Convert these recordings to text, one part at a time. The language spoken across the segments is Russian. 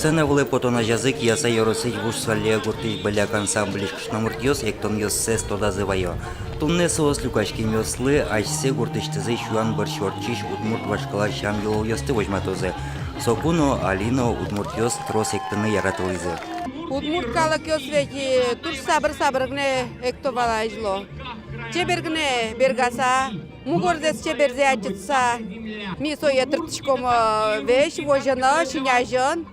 Сцена влепото на язык яса yorosить вуш салле гуртыш беляк ансамблиш кшнамуртьос эктон йоссес тодазывайо. Тунне соос люкачки мёслы ачсе гуртыштызы шуан бір шортчиш удмурт вашкала шам йолол йосты вожматозы. Сокуно алино удмуртьос трос эктыны яратылызы. Удмурт калык йосвеки туш сабыр-сабыргне эктовала изло. Чебергне бергаса, мугордес чеберзе ачытса, мисо етыртышком вещь, вожена, шиняжен.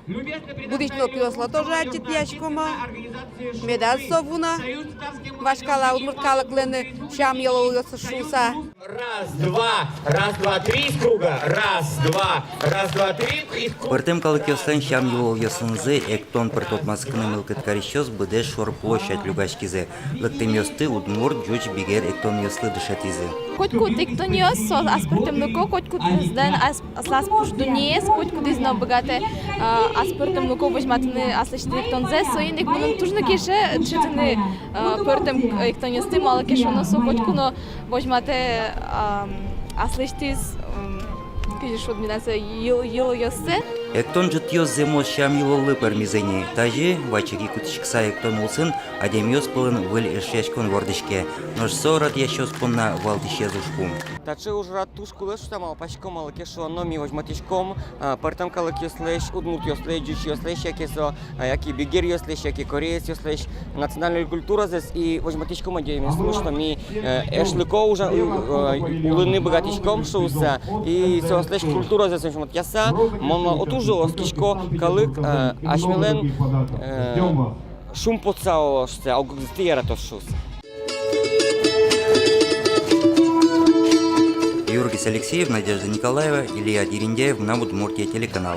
Будично пилосло тоже ачыт яшкома. Медал совуна. Вашкала удмурт калык лены шам йолол йосы шуса. Раз, два, три из круга. Раз, два, три из круга. Пыртем калык йостен шам йолол йосынзы эктон пыртот маскыны мылкыт карищос быдеш шор площадь люгачкизе. Лыктем йосты удмурт жуч бигер эктон йослы дышатизы. Котку тектониос со аспортем луко, котку ден аслас пушдуниес, котку дизно богате аспортем луко возьматны аслаш тектонзе, соиник мунун тужно кеше читны портем эктониосты мало кешоно со котку но возьмате аслаштиз кеш одминаса йыл йоссе. Эктон жытьёс земо шам йололы пермизене. Тажи вачыги кутышкса эктон улсын адемьёс пылын выл эшешкон вордышке. Нож сорат ящёс понна валдыще зушкум. Тачи ужрат тушку лешта мал пачком мал кешо номи возьматишком, партам калык йослеш, удмурт йослеш, джуч йослеш, якесо, яки бигер йослеш, яки кореец йослеш, национальная культура здесь и возьматишком адемьёс, потому что ми эшлыко уже улыны богатишком шуса и йослеш культура здесь возьмат яса, мон отужо кишко калык ашмелен шум поцао ште аугстиера то шус. Юргис Алексеев, Надежда Николаева, Илья Дерендяев на Удмуртия телеканал.